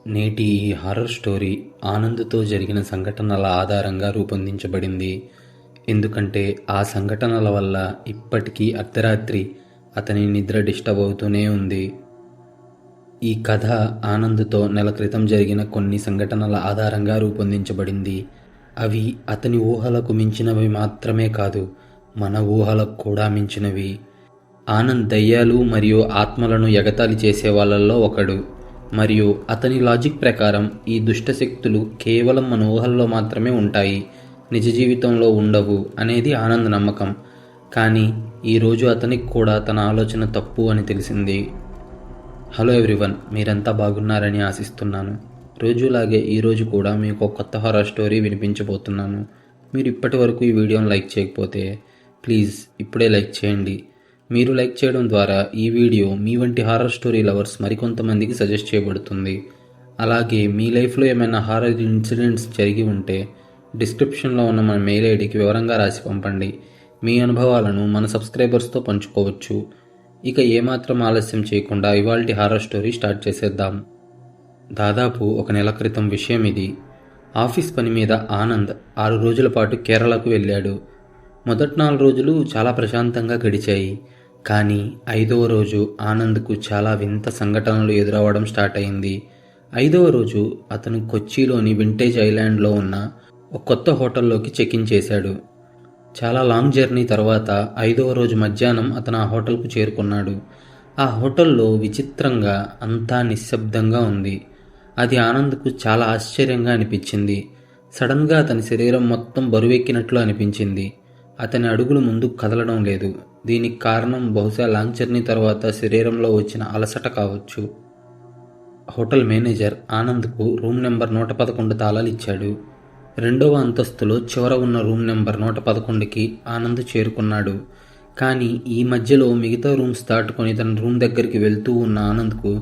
నేటి ఈ horror story ఆనంద్తో జరిగిన సంఘటనల ఆధారంగా రూపొందించబడింది. ఎందుకంటే ఆ సంఘటనల వల్ల ఇప్పటికీ అర్ధరాత్రి అతని నిద్ర డిస్టర్బ్ అవుతూనే ఉంది. ఈ కథ ఆనంద్తో నెల క్రితం జరిగిన కొన్ని సంఘటనల ఆధారంగా రూపొందించబడింది. అవి అతని ఊహలకు మించినవి మాత్రమే కాదు, మన ఊహలకు కూడా మించినవి. ఆనంద్ దయ్యాలు మరియు ఆత్మలను ఎగతాళి చేసే వాళ్ళల్లో ఒకడు. మరియు అతని లాజిక్ ప్రకారం ఈ దుష్టశక్తులు కేవలం మన ఊహల్లో మాత్రమే ఉంటాయి, నిజ జీవితంలో ఉండవు అనేది ఆనంద్ నమ్మకం. కానీ ఈరోజు అతనికి కూడా తన ఆలోచన తప్పు అని తెలిసింది. హలో ఎవ్రీవన్, మీరంతా బాగున్నారని ఆశిస్తున్నాను. రోజులాగే ఈరోజు కూడా మీకు ఒక కొత్త హారర్ స్టోరీ వినిపించబోతున్నాను. మీరు ఇప్పటి వరకు ఈ వీడియోని లైక్ చేయకపోతే ప్లీజ్ ఇప్పుడే లైక్ చేయండి. మీరు లైక్ చేయడం ద్వారా ఈ వీడియో మీ వంటి హారర్ స్టోరీ లవర్స్ మరికొంతమందికి సజెస్ట్ చేయబడుతుంది. అలాగే మీ లైఫ్లో ఏమైనా హారర్ ఇన్సిడెంట్స్ జరిగి ఉంటే డిస్క్రిప్షన్లో ఉన్న మన మెయిల్ ఐడికి వివరంగా రాసి పంపండి. మీ అనుభవాలను మన సబ్స్క్రైబర్స్తో పంచుకోవచ్చు. ఇక ఏమాత్రం ఆలస్యం చేయకుండా ఇవాల్టి హారర్ స్టోరీ స్టార్ట్ చేసేద్దాం. దాదాపు ఒక నెల క్రితం విషయం ఇది. ఆఫీస్ పని మీద ఆనంద్ 6 రోజుల పాటు కేరళకు వెళ్ళాడు. మొదటి 4 రోజులు చాలా ప్రశాంతంగా గడిచాయి. కానీ 5వ రోజు ఆనంద్కు చాలా వింత సంఘటనలు ఎదురవ్వడం స్టార్ట్ అయింది. 5వ రోజు అతను కొచ్చిలోని వింటేజ్ ఐలాండ్లో ఉన్న ఒక కొత్త హోటల్లోకి చెక్-ఇన్ చేశాడు. చాలా లాంగ్ జర్నీ తర్వాత 5వ రోజు మధ్యాహ్నం అతను ఆ హోటల్కు చేరుకున్నాడు. ఆ హోటల్లో విచిత్రంగా అంతా నిశ్శబ్దంగా ఉంది. అది ఆనంద్కు చాలా ఆశ్చర్యంగా అనిపించింది. సడన్గా అతని శరీరం మొత్తం బరువెక్కినట్లు అనిపించింది. అతని అడుగులు ముందుకు కదలడం లేదు. దీనికి కారణం బహుశా లాంగ్ జర్నీ తర్వాత శరీరంలో వచ్చిన అలసట కావచ్చు. హోటల్ మేనేజర్ ఆనంద్కు రూమ్ నెంబర్ 111 తాళాలు ఇచ్చాడు. 2వ అంతస్తులో చివర ఉన్న రూమ్ నెంబర్ 111కి ఆనంద్ చేరుకున్నాడు. కానీ ఈ మధ్యలో మిగతా రూమ్స్ దాటుకొని తన రూమ్ దగ్గరికి వెళ్తూ ఉన్న ఆనంద్కు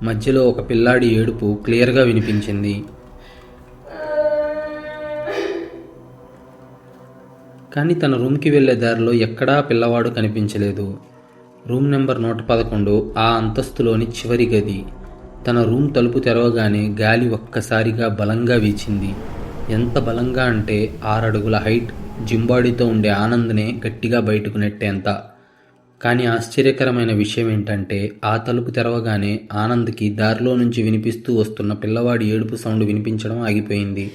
మధ్యలో ఒక పిల్లాడి ఏడుపు క్లియర్గా వినిపించింది. కానీ తన రూమ్కి వెళ్లే దారిలో ఎక్కడా పిల్లవాడు కనిపించలేదు. రూమ్ నెంబర్ 111 ఆ అంతస్తులోని చివరి గది. తన రూమ్ తలుపు తెరవగానే గాలి ఒక్కసారిగా బలంగా వీచింది. ఎంత బలంగా అంటే 6 అడుగుల హైట్, జింబాడీతో ఉండే ఆనంద్నే గట్టిగా బయటకు నెట్టేంత. కానీ ఆశ్చర్యకరమైన విషయం ఏంటంటే ఆ తలుపు తెరవగానే ఆనంద్కి దారిలో నుంచి వినిపిస్తూ వస్తున్న పిల్లవాడి ఏడుపు సౌండ్ వినిపించడం ఆగిపోయింది.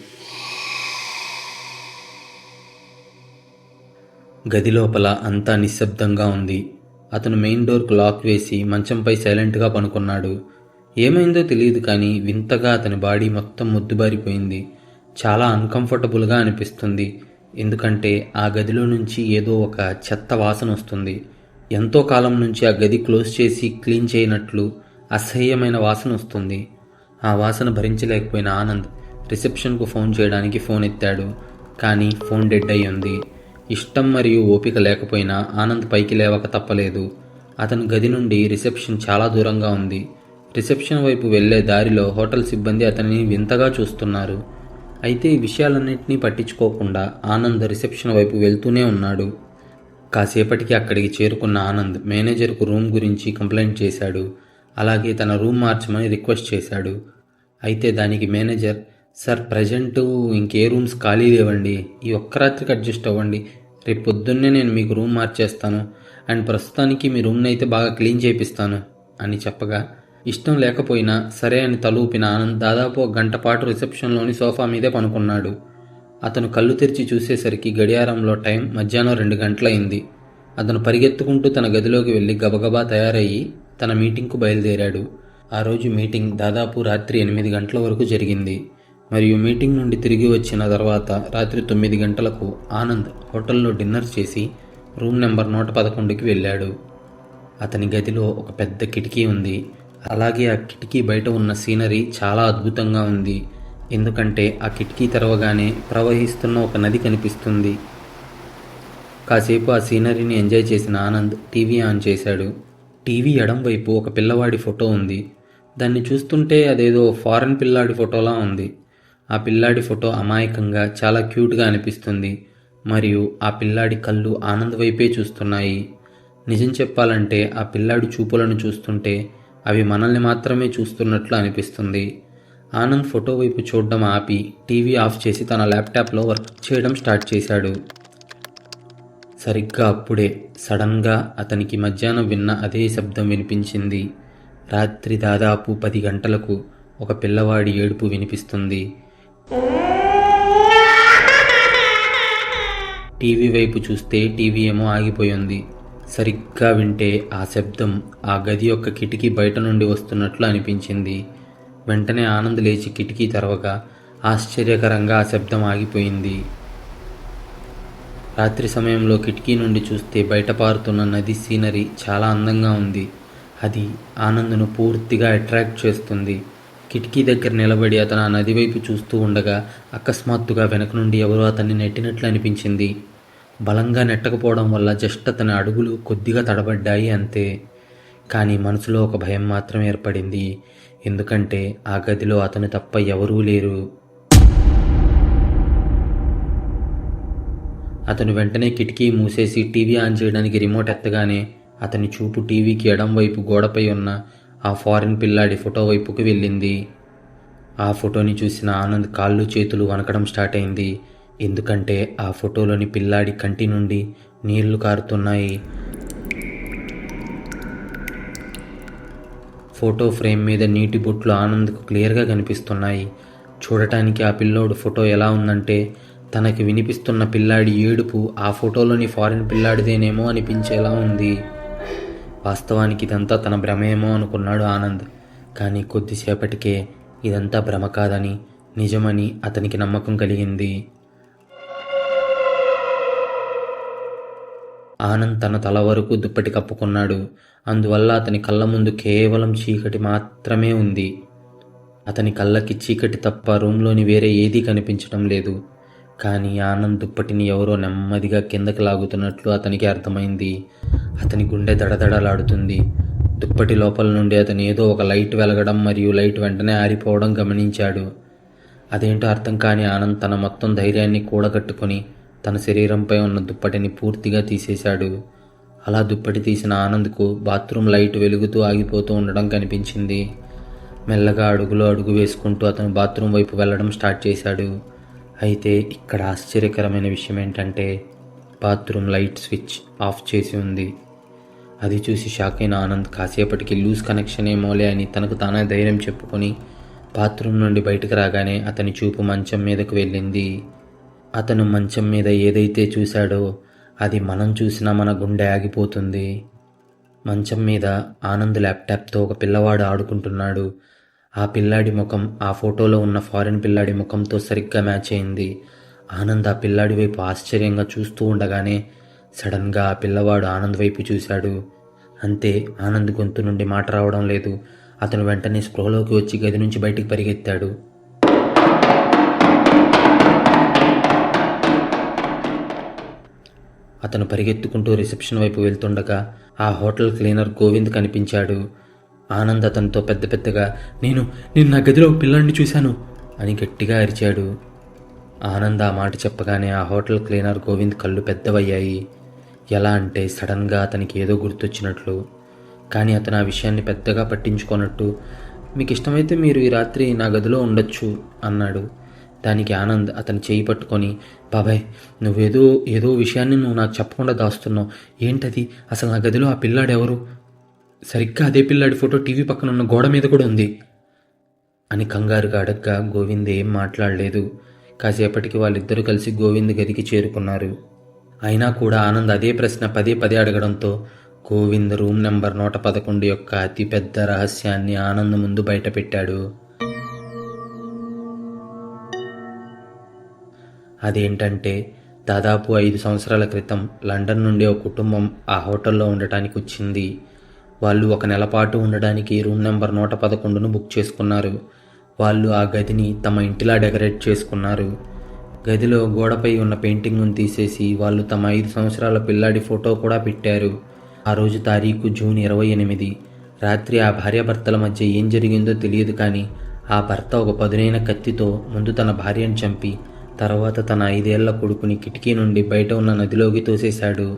గది లోపల అంతా నిశ్శబ్దంగా ఉంది. అతను మెయిన్ డోర్కు లాక్ వేసి మంచంపై సైలెంట్గా పనుకున్నాడు. ఏమైందో తెలియదు కానీ వింతగా అతని బాడీ మొత్తం మొద్దుబారిపోయింది. చాలా అన్కంఫర్టబుల్గా అనిపిస్తుంది. ఎందుకంటే ఆ గదిలో నుంచి ఏదో ఒక చెత్త వాసన వస్తుంది. ఎంతో కాలం నుంచి ఆ గది క్లోజ్ చేసి క్లీన్ చేయనట్లు అసహ్యమైన వాసన వస్తుంది. ఆ వాసన భరించలేకపోయిన ఆనంద్ రిసెప్షన్కు ఫోన్ చేయడానికి ఫోన్ ఎత్తాడు. కానీ ఫోన్ డెడ్ అయి ఉంది. ఇష్టం మరియు ఓపిక లేకపోయినా ఆనంద్ పైకి లేవక తప్పలేదు. అతని గది నుండి రిసెప్షన్ చాలా దూరంగా ఉంది. రిసెప్షన్ వైపు వెళ్లే దారిలో హోటల్ సిబ్బంది అతనిని వింతగా చూస్తున్నారు. అయితే ఈ విషయాలన్నింటినీ పట్టించుకోకుండా ఆనంద్ రిసెప్షన్ వైపు వెళ్తూనే ఉన్నాడు. కాసేపటికి అక్కడికి చేరుకున్న ఆనంద్ మేనేజర్కు రూమ్ గురించి కంప్లైంట్ చేశాడు. అలాగే తన రూమ్ మార్చమని రిక్వెస్ట్ చేశాడు. అయితే దానికి మేనేజర్, సార్ ప్రజెంటు ఇంకే రూమ్స్ ఖాళీ లేవండి, ఈ ఒక్క రాత్రికి అడ్జస్ట్ అవ్వండి, రేపు పొద్దున్నే నేను మీకు రూమ్ మార్చేస్తాను అండ్ ప్రస్తుతానికి మీ రూమ్ని అయితే బాగా క్లీన్ చేపిస్తాను అని చెప్పగా ఇష్టం లేకపోయినా సరే అని తలూపిన ఆనంద్ దాదాపు 1 గంట పాటు రిసెప్షన్లోని సోఫా మీదే పనుకున్నాడు. అతను కళ్ళు తెరిచి చూసేసరికి గడియారంలో టైం మధ్యాహ్నం 2 గంటలైంది. అతను పరిగెత్తుకుంటూ తన గదిలోకి వెళ్ళి గబగబా తయారయ్యి తన మీటింగ్కు బయలుదేరాడు. ఆ రోజు మీటింగ్ దాదాపు రాత్రి 8 గంటల వరకు జరిగింది. మరియు మీటింగ్ నుండి తిరిగి వచ్చిన తర్వాత రాత్రి 9 గంటలకు ఆనంద్ హోటల్లో డిన్నర్ చేసి రూమ్ నెంబర్ 111కి వెళ్ళాడు. అతని గదిలో ఒక పెద్ద కిటికీ ఉంది. అలాగే ఆ కిటికీ బయట ఉన్న సీనరీ చాలా అద్భుతంగా ఉంది. ఎందుకంటే ఆ కిటికీ తెరవగానే ప్రవహిస్తున్న ఒక నది కనిపిస్తుంది. కాసేపు ఆ సీనరీని ఎంజాయ్ చేసిన ఆనంద్ టీవీ ఆన్ చేశాడు. టీవీ ఎడం వైపు ఒక పిల్లవాడి ఫోటో ఉంది. దాన్ని చూస్తుంటే అదేదో ఫారెన్ పిల్లాడి ఫోటోలా ఉంది. ఆ పిల్లాడి ఫోటో అమాయకంగా చాలా క్యూట్గా అనిపిస్తుంది. మరియు ఆ పిల్లాడి కళ్ళు ఆనంద్ వైపే చూస్తున్నాయి. నిజం చెప్పాలంటే ఆ పిల్లాడి చూపులను చూస్తుంటే అవి మనల్ని మాత్రమే చూస్తున్నట్లు అనిపిస్తుంది. ఆనంద్ ఫోటో వైపు చూడడం ఆపి టీవీ ఆఫ్ చేసి తన ల్యాప్టాప్లో వర్క్ చేయడం స్టార్ట్ చేశాడు. సరిగ్గా అప్పుడే సడన్గా అతనికి మధ్యాహ్నం విన్న అదే శబ్దం వినిపించింది. రాత్రి దాదాపు 10 గంటలకు ఒక పిల్లవాడి ఏడుపు వినిపిస్తుంది. టీవీ వైపు చూస్తే టీవీ ఏమో ఆగిపోయింది. సరిగ్గా వింటే ఆ శబ్దం ఆ గది యొక్క కిటికీ బయట నుండి వస్తున్నట్లు అనిపించింది. వెంటనే ఆనంద్ లేచి కిటికీ తెరవగా ఆశ్చర్యకరంగా ఆ శబ్దం ఆగిపోయింది. రాత్రి సమయంలో కిటికీ నుండి చూస్తే బయట పారుతున్న నది సీనరీ చాలా అందంగా ఉంది. అది ఆనంద్ను పూర్తిగా అట్రాక్ట్ చేస్తుంది. కిటికీ దగ్గర నిలబడి అతను ఆ నది వైపు చూస్తూ ఉండగా అకస్మాత్తుగా వెనక నుండి ఎవరో అతన్ని నెట్టినట్లు అనిపించింది. బలంగా నెట్టకపోవడం వల్ల జస్ట్ అతని అడుగులు కొద్దిగా తడబడ్డాయి అంతే. కానీ మనసులో ఒక భయం మాత్రం ఏర్పడింది. ఎందుకంటే ఆ గదిలో అతను తప్ప ఎవరూ లేరు. అతను వెంటనే కిటికీ మూసేసి టీవీ ఆన్ చేయడానికి రిమోట్ ఎత్తగానే అతని చూపు టీవీకి ఎడం వైపు గోడపై ఉన్న ఆ ఫారిన్ పిల్లాడి ఫోటో వైపుకి వెళ్ళింది. ఆ ఫోటోని చూసిన ఆనంద్ కాళ్ళు చేతులు వణకడం స్టార్ట్ అయింది. ఎందుకంటే ఆ ఫోటోలోని పిల్లాడి కంటి నుండి నీళ్లు కారుతున్నాయి. ఫోటో ఫ్రేమ్ మీద నీటి బొట్లు ఆనంద్కు క్లియర్గా కనిపిస్తున్నాయి. చూడటానికి ఆ పిల్లోడు ఫోటో ఎలా ఉందంటే తనకి వినిపిస్తున్న పిల్లాడి ఏడుపు ఆ ఫోటోలోని ఫారిన్ పిల్లాడిదేనేమో అనిపించేలా ఉంది. వాస్తవానికి ఇదంతా తన భ్రమేమో అనుకున్నాడు ఆనంద్. కానీ కొద్దిసేపటికే ఇదంతా భ్రమ కాదని నిజమని అతనికి నమ్మకం కలిగింది. ఆనంద్ తన తల వరకు దుప్పటి కప్పుకున్నాడు. అందువల్ల అతని కళ్ళ ముందు కేవలం చీకటి మాత్రమే ఉంది. అతని కళ్ళకి చీకటి తప్ప రూమ్లోని వేరే ఏదీ కనిపించడం లేదు. కానీ ఆనంద్ దుప్పటిని ఎవరో నెమ్మదిగా కిందకి లాగుతున్నట్లు అతనికి అర్థమైంది. అతని గుండె దడదడలాడుతుంది. దుప్పటి లోపల నుండి అతను ఏదో ఒక లైట్ వెలగడం మరియు లైట్ వెంటనే ఆరిపోవడం గమనించాడు. అదేంటో అర్థం కాని ఆనంద్ తన మొత్తం ధైర్యాన్ని కూడగట్టుకొని తన శరీరంపై ఉన్న దుప్పటిని పూర్తిగా తీసేశాడు. అలా దుప్పటి తీసిన ఆనంద్కు బాత్రూమ్ లైట్ వెలుగుతూ ఆగిపోతూ ఉండడం కనిపించింది. మెల్లగా అడుగులో అడుగు వేసుకుంటూ అతను బాత్రూమ్ వైపు వెళ్ళడం స్టార్ట్ చేశాడు. అయితే ఇక్కడ ఆశ్చర్యకరమైన విషయం ఏంటంటే బాత్రూమ్ లైట్ స్విచ్ ఆఫ్ చేసి ఉంది. అది చూసి షాక్ అయిన ఆనంద్ కాసేపటికి లూజ్ కనెక్షన్ ఏమోలే అని తనకు తానే ధైర్యం చెప్పుకొని బాత్రూమ్ నుండి బయటకు రాగానే అతని చూపు మంచం మీదకు వెళ్ళింది. అతను మంచం మీద ఏదైతే చూశాడో అది మనం చూసినా మన గుండె ఆగిపోతుంది. మంచం మీద ఆనంద్ ల్యాప్టాప్తో ఒక పిల్లవాడు ఆడుకుంటున్నాడు. ఆ పిల్లాడి ముఖం ఆ ఫోటోలో ఉన్న ఫారిన్ పిల్లాడి ముఖంతో సరిగ్గా మ్యాచ్ అయింది. ఆనంద్ ఆ పిల్లాడి వైపు ఆశ్చర్యంగా చూస్తూ ఉండగానే సడన్గా ఆ పిల్లవాడు ఆనంద్ వైపు చూశాడు. అంతే, ఆనంద్ గొంతు నుండి మాట రావడం లేదు. అతను వెంటనే స్పృహలోకి వచ్చి గది నుంచి బయటికి పరిగెత్తాడు. అతను పరిగెత్తుకుంటూ రిసెప్షన్ వైపు వెళ్తుండగా ఆ హోటల్ క్లీనర్ గోవింద్ కనిపించాడు. ఆనంద్ అతనితో పెద్ద పెద్దగా నేను నా గదిలో పిల్లాడిని చూశాను అని గట్టిగా అరిచాడు. ఆనంద్ ఆ మాట చెప్పగానే ఆ హోటల్ క్లీనర్ గోవింద్ కళ్ళు పెద్దవయ్యాయి. ఎలా అంటే సడన్గా అతనికి ఏదో గుర్తొచ్చినట్లు. కానీ అతను ఆ విషయాన్ని పెద్దగా పట్టించుకోనట్టు మీకు ఇష్టమైతే మీరు ఈ రాత్రి నా గదిలో ఉండొచ్చు అన్నాడు. దానికి ఆనంద్ అతని చేయి పట్టుకొని బాబాయ్ ఏదో విషయాన్ని నువ్వు నాకు చెప్పకుండా దాస్తున్నావు. ఏంటది? అసలు నా గదిలో ఆ పిల్లాడు ఎవరు? సరిగ్గా అదే పిల్లాడి ఫోటో టీవీ పక్కన ఉన్న గోడ మీద కూడా ఉంది అని కంగారుగా అడగ్గా గోవింద్ ఏం మాట్లాడలేదు. కాసేపటికి వాళ్ళిద్దరూ కలిసి గోవింద్ గదికి చేరుకున్నారు. అయినా కూడా ఆనంద్ అదే ప్రశ్న పదే పదే అడగడంతో గోవింద్ రూమ్ నెంబర్ 111 యొక్క అతిపెద్ద రహస్యాన్ని ఆనంద్ ముందు బయటపెట్టాడు. అదేంటంటే దాదాపు 5 సంవత్సరాల క్రితం లండన్ నుండి ఒక కుటుంబం ఆ హోటల్లో ఉండటానికి వచ్చింది. వాళ్ళు 1 నెల పాటు ఉండడానికి రూమ్ నెంబర్ 111ను బుక్ చేసుకున్నారు. వాళ్ళు ఆ గదిని తమ ఇంటిలా డెకరేట్ చేసుకున్నారు. గదిలో గోడపై ఉన్న పెయింటింగ్ను తీసేసి వాళ్ళు తమ 5 సంవత్సరాల పిల్లాడి ఫోటో కూడా పెట్టారు. ఆ రోజు తారీఖు జూన్ 28. రాత్రి ఆ భార్యాభర్తల మధ్య ఏం జరిగిందో తెలియదు. కానీ ఆ భర్త ఒక పదునైన కత్తితో ముందు తన భార్యను చంపి తర్వాత తన 5 ఏళ్ల కొడుకుని కిటికీ నుండి బయట ఉన్న నదిలోకి తోసేశాడు.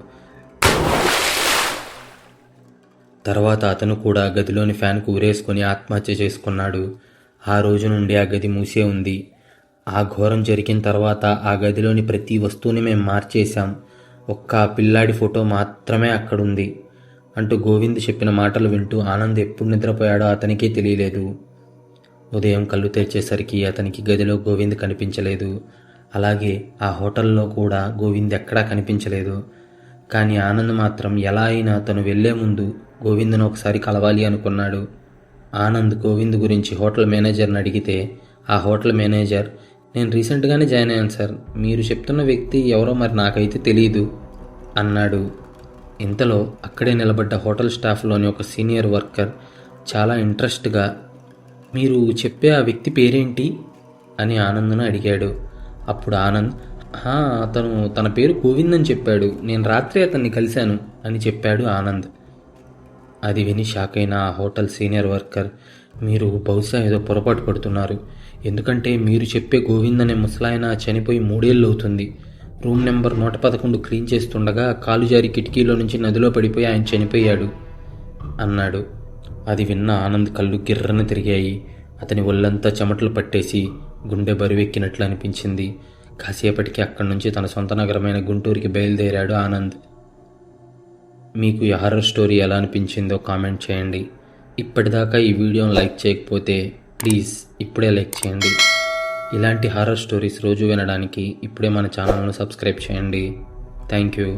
తర్వాత అతను కూడా గదిలోని ఫ్యాన్కు ఉరేసుకొని ఆత్మహత్య చేసుకున్నాడు. ఆ రోజు నుండి ఆ గది మూసే ఉంది. ఆ ఘోరం జరిగిన తర్వాత ఆ గదిలోని ప్రతి వస్తువుని మేము మార్చేశాం. ఒక్క ఆ పిల్లాడి ఫోటో మాత్రమే అక్కడుంది అంటూ గోవింద్ చెప్పిన మాటలు వింటూ ఆనంద్ ఎప్పుడు నిద్రపోయాడో అతనికే తెలియలేదు. ఉదయం కళ్ళు తెరిచేసరికి అతనికి గదిలో గోవింద్ కనిపించలేదు. అలాగే ఆ హోటల్లో కూడా గోవింద్ ఎక్కడా కనిపించలేదు. కానీ ఆనంద్ మాత్రం ఎలా అయినా తను వెళ్లే ముందు గోవింద్ను ఒకసారి కలవాలి అనుకున్నాడు. ఆనంద్ గోవింద్ గురించి హోటల్ మేనేజర్ని అడిగితే ఆ హోటల్ మేనేజర్, నేను రీసెంట్గానే జాయిన్ అయ్యాను సార్, మీరు చెప్తున్న వ్యక్తి ఎవరో మరి నాకైతే తెలీదు అన్నాడు. ఇంతలో అక్కడే నిలబడ్డ హోటల్ స్టాఫ్లోని ఒక సీనియర్ వర్కర్ చాలా ఇంట్రెస్ట్గా, మీరు చెప్పే ఆ వ్యక్తి పేరేంటి అని ఆనంద్ను అడిగాడు. అప్పుడు ఆనంద్, అతను తన పేరు గోవింద్ అని చెప్పాడు, నేను రాత్రి అతన్ని కలిశాను అని చెప్పాడు ఆనంద్. అది విని షాక్ అయిన ఆ హోటల్ సీనియర్ వర్కర్, మీరు బహుశా ఏదో పొరపాటు పడుతున్నారు. ఎందుకంటే మీరు చెప్పే గోవింద్ అనే ముసలాయన చనిపోయి 3 ఏళ్ళు అవుతుంది. రూమ్ నెంబర్ 111 క్లీన్ చేస్తుండగా కాలు జారి కిటికీలో నుంచి నదిలో పడిపోయి ఆయన చనిపోయాడు అన్నాడు. అది విన్న ఆనంద్ కళ్ళు గిర్రన తిరిగాయి. అతని ఒళ్ళంతా చెమటలు పట్టేసి గుండె బరువెక్కినట్లు అనిపించింది. కాసేపటికి అక్కడి నుంచి తన సొంత నగరమైన గుంటూరుకి బయలుదేరాడు ఆనంద్. మీకు ఈ హారర్ స్టోరీ ఎలా అనిపించిందో కామెంట్ చేయండి. ఇప్పటిదాకా ఈ వీడియోని లైక్ చేయకపోతే ప్లీజ్ ఇప్పుడే లైక్ చేయండి. ఇలాంటి హారర్ స్టోరీస్ రోజు వినడానికి ఇప్పుడే మన ఛానల్ను సబ్స్క్రైబ్ చేయండి. Thank you.